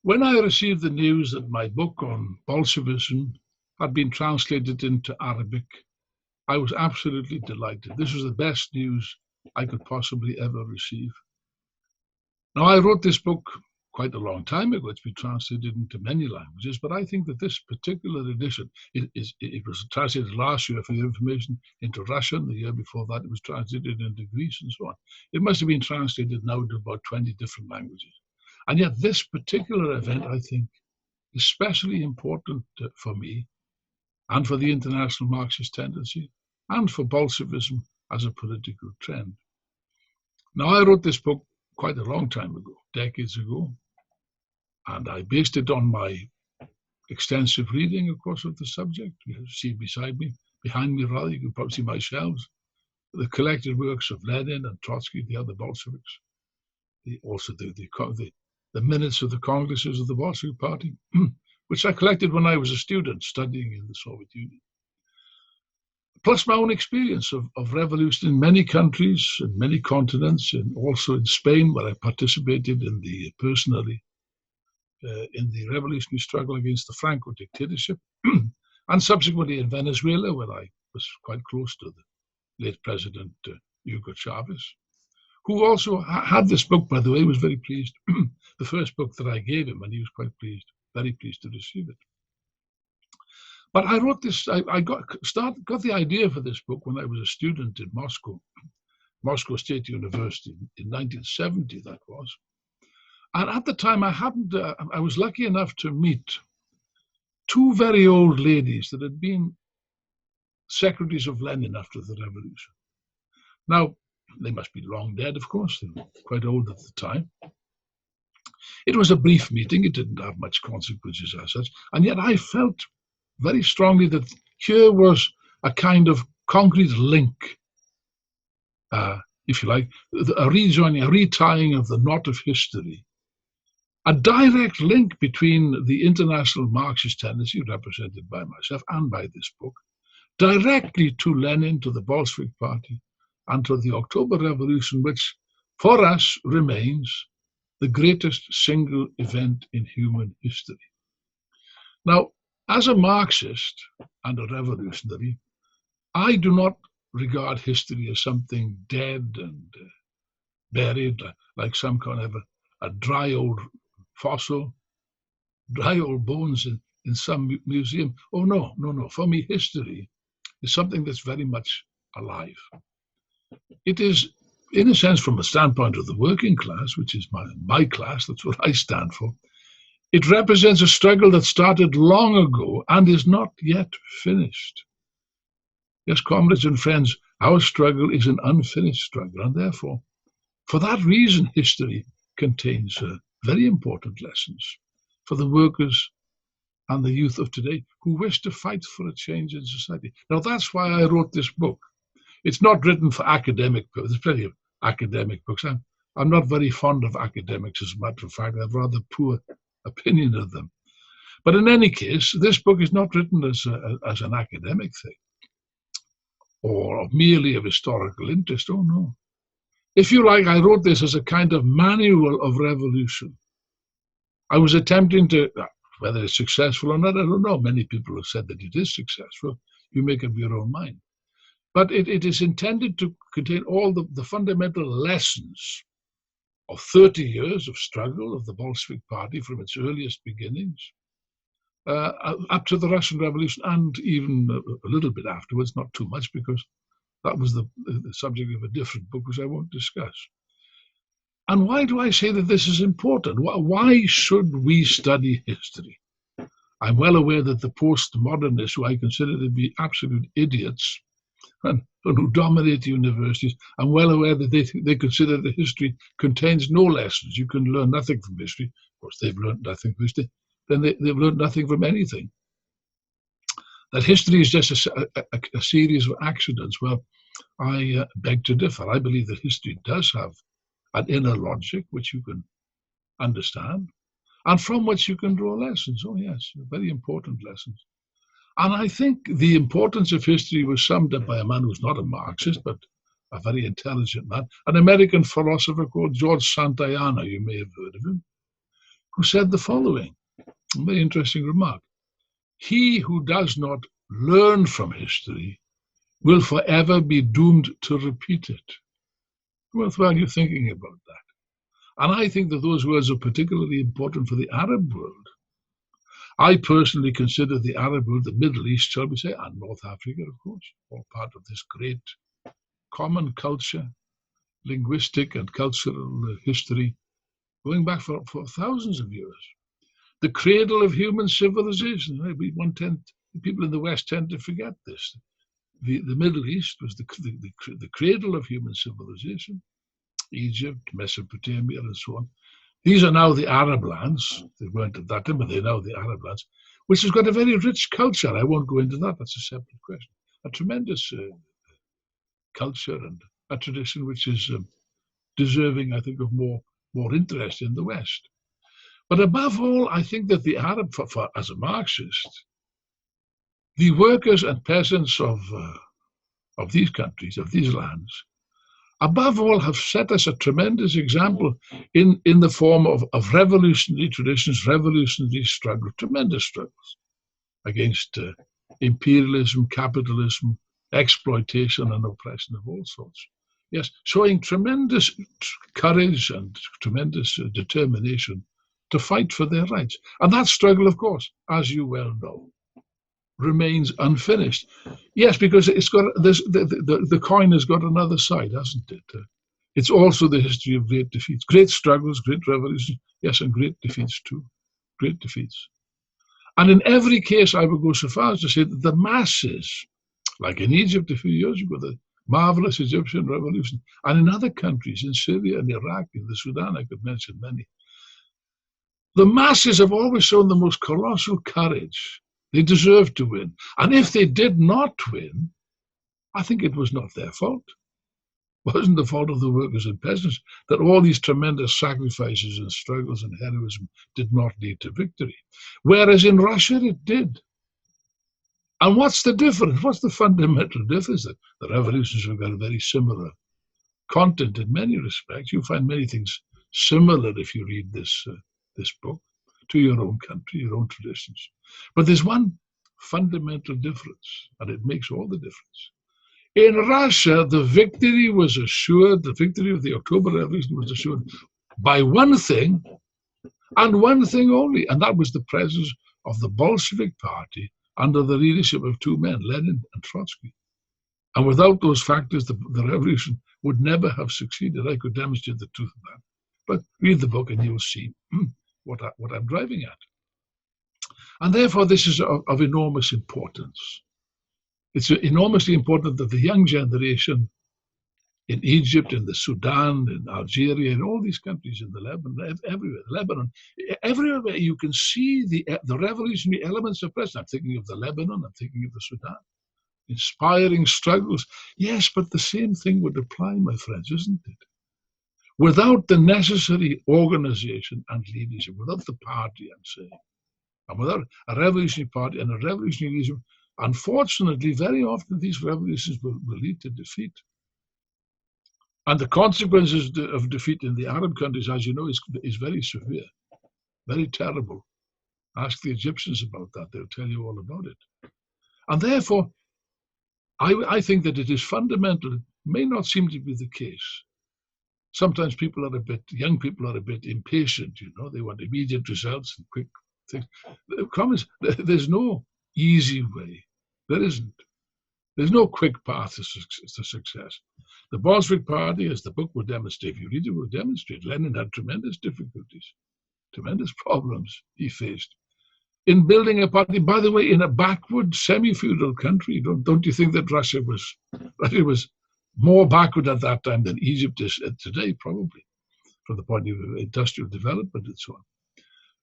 When I received the news that my book on Bolshevism had been translated into Arabic, I was absolutely delighted. This was the best news I could possibly ever receive. Now, I wrote this book quite a long time ago. It's been translated into many languages, but I think that this particular edition, it was translated last year, for your information, into Russian. The year before that, it was translated into Greece and so on. It must have been translated now to about 20 different languages. And yet this particular event, I think, is especially important for me and for the international Marxist tendency and for Bolshevism as a political trend. Now, I wrote this book quite a long time ago, decades ago, and I based it on my extensive reading, of course, of the subject. You see behind me rather, you can probably see my shelves, the collected works of Lenin and Trotsky, the other Bolsheviks, also the minutes of the congresses of the Bolshevik Party, which I collected when I was a student studying in the Soviet Union. Plus my own experience of revolution in many countries, in many continents, and also in Spain, where I participated personally in the revolutionary struggle against the Franco dictatorship, and subsequently in Venezuela, where I was quite close to the late President Hugo Chavez, who also had this book, by the way, was very pleased. The first book that I gave him, and he was quite pleased, very pleased to receive it. But I wrote this, I got the idea for this book when I was a student in Moscow State University in 1970, that was. And at the time, I was lucky enough to meet two very old ladies that had been secretaries of Lenin after the revolution. Now, they must be long dead, of course. They were quite old at the time. It was a brief meeting. It didn't have much consequences as such. And yet I felt very strongly that here was a kind of concrete link, if you like, a rejoining, a retying of the knot of history, a direct link between the international Marxist tendency represented by myself and by this book, directly to Lenin, to the Bolshevik Party, and to the October Revolution, which for us remains the greatest single event in human history. Now, as a Marxist and a revolutionary, I do not regard history as something dead and buried, like some kind of a dry old fossil, dry old bones in some museum. Oh, no. For me, history is something that's very much alive. It is, in a sense, from a standpoint of the working class, which is my class, that's what I stand for, it represents a struggle that started long ago and is not yet finished. Yes, comrades and friends, our struggle is an unfinished struggle, and therefore, for that reason, history contains very important lessons for the workers and the youth of today who wish to fight for a change in society. Now, that's why I wrote this book. It's not written for academic purposes. There's plenty of academic books. I'm not very fond of academics, as a matter of fact. I have rather poor opinion of them. But in any case, this book is not written as an academic thing or merely of historical interest. Oh, no. If you like, I wrote this as a kind of manual of revolution. I was attempting to, whether it's successful or not, I don't know. Many people have said that it is successful. You make up your own mind. But it is intended to contain all the fundamental lessons of 30 years of struggle of the Bolshevik Party from its earliest beginnings up to the Russian Revolution, and even a little bit afterwards, not too much, because that was the subject of a different book, which I won't discuss. And why do I say that this is important? Why should we study history? I'm well aware that the postmodernists, who I consider to be absolute idiots, and who dominate universities, I'm well aware that they consider that history contains no lessons. You can learn nothing from history. Of course, they've learned nothing from history. Then they've learned nothing from anything. That history is just a series of accidents. Well, I beg to differ. I believe that history does have an inner logic which you can understand, and from which you can draw lessons. Oh yes, very important lessons. And I think the importance of history was summed up by a man who's not a Marxist, but a very intelligent man, an American philosopher called George Santayana. You may have heard of him, who said the following, a very interesting remark. He who does not learn from history will forever be doomed to repeat it. Worthwhile you thinking about that. And I think that those words are particularly important for the Arab world. I personally consider the Arab world, the Middle East, shall we say, and North Africa, of course, all part of this great common culture, linguistic and cultural history, going back for thousands of years. The cradle of human civilization. People in the West tend to forget this. The Middle East was the cradle of human civilization. Egypt, Mesopotamia, and so on. These are now the Arab lands. They weren't at that time, but they're now the Arab lands, which has got a very rich culture. I won't go into that. That's a separate question. A tremendous culture and a tradition which is deserving, I think, of more interest in the West. But above all, I think that the Arab, as a Marxist, the workers and peasants of these countries, of these lands, above all, have set us a tremendous example in the form of revolutionary traditions, revolutionary struggles, tremendous struggles against imperialism, capitalism, exploitation and oppression of all sorts. Yes, showing tremendous courage and tremendous determination to fight for their rights. And that struggle, of course, as you well know, remains unfinished. Yes, because it's got this, the coin has got another side, hasn't it? It's also the history of great defeats, great struggles, great revolutions, yes, and great defeats too, great defeats. And in every case, I would go so far as to say that the masses, like in Egypt a few years ago, the marvelous Egyptian revolution, and in other countries, in Syria and Iraq, in the Sudan, I could mention many, the masses have always shown the most colossal courage. They deserved to win. And if they did not win, I think it was not their fault. It wasn't the fault of the workers and peasants that all these tremendous sacrifices and struggles and heroism did not lead to victory. Whereas in Russia, it did. And what's the difference? What's the fundamental difference? That the revolutions have got a very similar content in many respects. You find many things similar if you read this book, to your own country, your own traditions. But there's one fundamental difference, and it makes all the difference. In Russia, the victory was assured, the victory of the October Revolution was assured by one thing, and one thing only, and that was the presence of the Bolshevik Party under the leadership of two men, Lenin and Trotsky. And without those factors, the revolution would never have succeeded. I could demonstrate the truth of that. But read the book and you'll see what I'm driving at. And therefore, this is of enormous importance. It's enormously important that the young generation in Egypt, in the Sudan, in Algeria, in all these countries, in the Lebanon, everywhere where you can see the revolutionary elements of present. I'm thinking of the Lebanon, I'm thinking of the Sudan. Inspiring struggles. Yes, but the same thing would apply, my friends, isn't it? Without the necessary organization and leadership, without the party, I'm saying, and without a revolutionary party and a revolutionary leadership, unfortunately, very often these revolutions will lead to defeat. And the consequences of defeat in the Arab countries, as you know, is very severe, very terrible. Ask the Egyptians about that. They'll tell you all about it. And therefore, I think that it is fundamental. It may not seem to be the case. Sometimes young people are a bit impatient, you know. They want immediate results and quick things. The problem is, there's no easy way. There isn't. There's no quick path to success. The Bolshevik Party, as the book will demonstrate, if you read it, will demonstrate, Lenin had tremendous difficulties, tremendous problems he faced in building a party, by the way, in a backward, semi-feudal country. Don't you think that Russia was more backward at that time than Egypt is today, probably, from the point of view of industrial development and so on.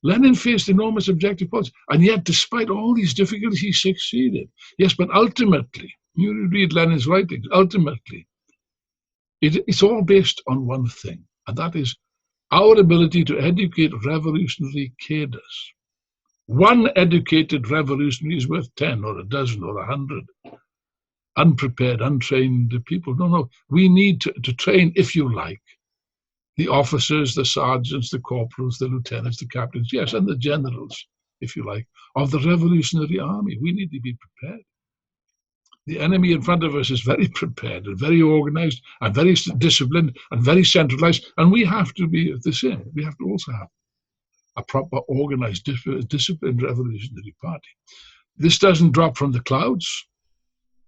Lenin faced enormous objective politics, and yet, despite all these difficulties, he succeeded. Yes, but ultimately, you read Lenin's writings, ultimately, it's all based on one thing, and that is our ability to educate revolutionary cadres. One educated revolutionary is worth 10 or a dozen or 100 unprepared, untrained people. No, we need to train, if you like, The officers, the sergeants, the corporals, the lieutenants, the captains, yes, and the generals, if you like, of the Revolutionary Army. We need to be prepared. The enemy in front of us is very prepared and very organized and very disciplined and very centralized, and we have to be the same. We have to also have a proper organized, disciplined revolutionary party. This doesn't drop from the clouds.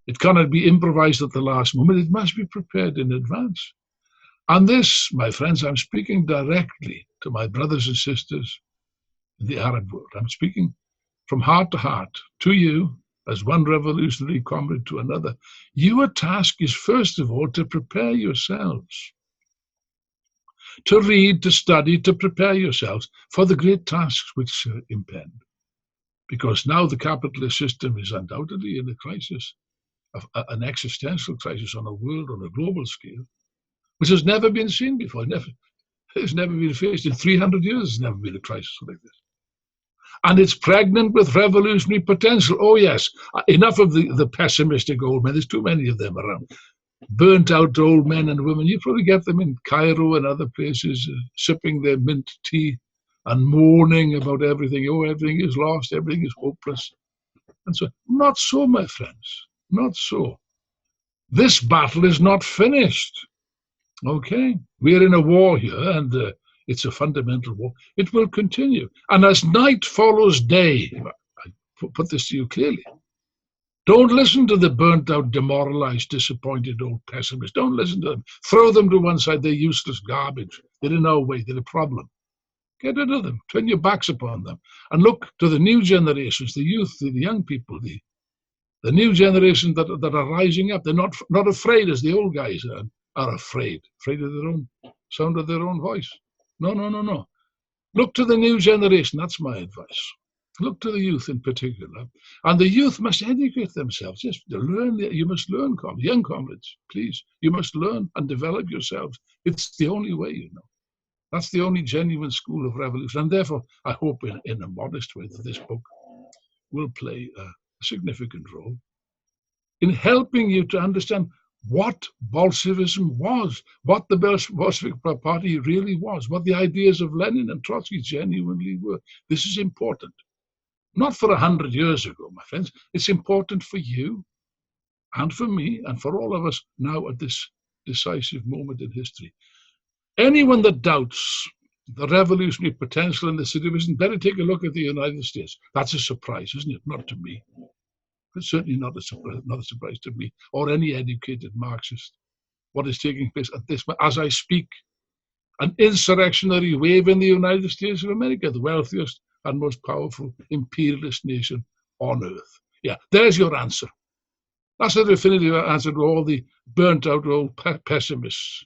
It cannot be improvised at the last moment. It must be prepared in advance. And this, my friends, I'm speaking directly to my brothers and sisters in the Arab world. I'm speaking from heart to heart to you as one revolutionary comrade to another. Your task is, first of all, to prepare yourselves, to read, to study, to prepare yourselves for the great tasks which impend. Because now the capitalist system is undoubtedly in a crisis, an existential crisis on a world, on a global scale, which has never been seen before. It's never been faced in 300 years. There's never been a crisis like this. And it's pregnant with revolutionary potential. Oh, yes, enough of the pessimistic old men. There's too many of them around. Burnt out old men and women. You probably get them in Cairo and other places, sipping their mint tea and mourning about everything. Oh, everything is lost. Everything is hopeless. And so, not so, my friends. Not so. This battle is not finished. Okay? We're in a war here, and it's a fundamental war. It will continue. And as night follows day, I put this to you clearly, don't listen to the burnt out, demoralized, disappointed old pessimists. Don't listen to them. Throw them to one side. They're useless garbage. They're in our way. They're a problem. Get rid of them. Turn your backs upon them. And look to the new generations, the youth, the young people, the new generation that are rising up. They're not afraid as the old guys are afraid of their own sound of their own voice. No. Look to the new generation. That's my advice. Look to the youth in particular. And the youth must educate themselves. Yes, you must learn, young comrades, please. You must learn and develop yourselves. It's the only way, you know. That's the only genuine school of revolution. And therefore, I hope in a modest way that this book will play a significant role in helping you to understand what Bolshevism was, what the Bolshevik Party really was, what the ideas of Lenin and Trotsky genuinely were. This is important. Not for 100 years ago, my friends. It's important for you and for me and for all of us now at this decisive moment in history. Anyone that doubts the revolutionary potential in the situation better take a look at the United States. That's a surprise, isn't it? Not to me. It's certainly not a surprise to me or any educated Marxist. What is taking place at this, as I speak, an insurrectionary wave in the United States of America, the wealthiest and most powerful imperialist nation on earth. Yeah, there's your answer. That's a definitive answer to all the burnt out old pessimists,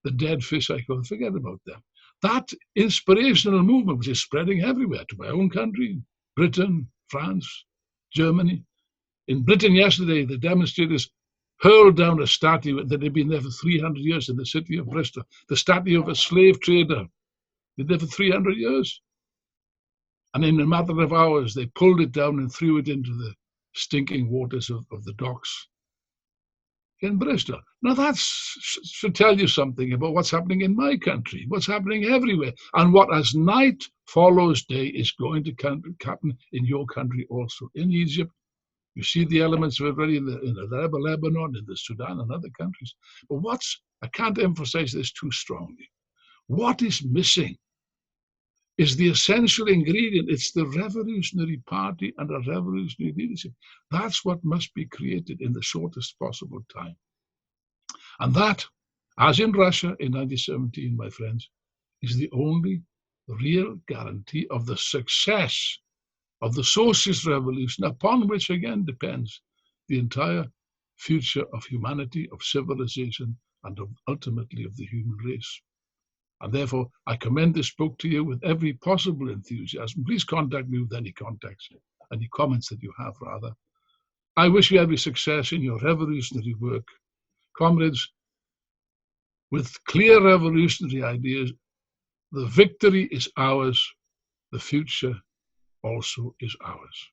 the dead fish I call. Forget about them. That inspirational movement, which is spreading everywhere, to my own country, Britain, France, Germany. In Britain yesterday, the demonstrators hurled down a statue that had been there for 300 years in the city of Bristol, the statue of a slave trader. They'd there for 300 years. And in a matter of hours, they pulled it down and threw it into the stinking waters of the docks in Bristol. Now that should tell you something about what's happening in my country, what's happening everywhere, and what as night follows day is going to happen in your country also. In Egypt, you see the elements of it already in the Lebanon, in the Sudan and other countries. But I can't emphasize this too strongly. What is missing is the essential ingredient. It's the revolutionary party and a revolutionary leadership. That's what must be created in the shortest possible time. And that, as in Russia in 1917, my friends, is the only real guarantee of the success of the socialist revolution, upon which again depends the entire future of humanity, of civilization, and ultimately of the human race. And therefore, I commend this book to you with every possible enthusiasm. Please contact me with any comments that you have, rather. I wish you every success in your revolutionary work. Comrades, with clear revolutionary ideas, the victory is ours, the future also is ours.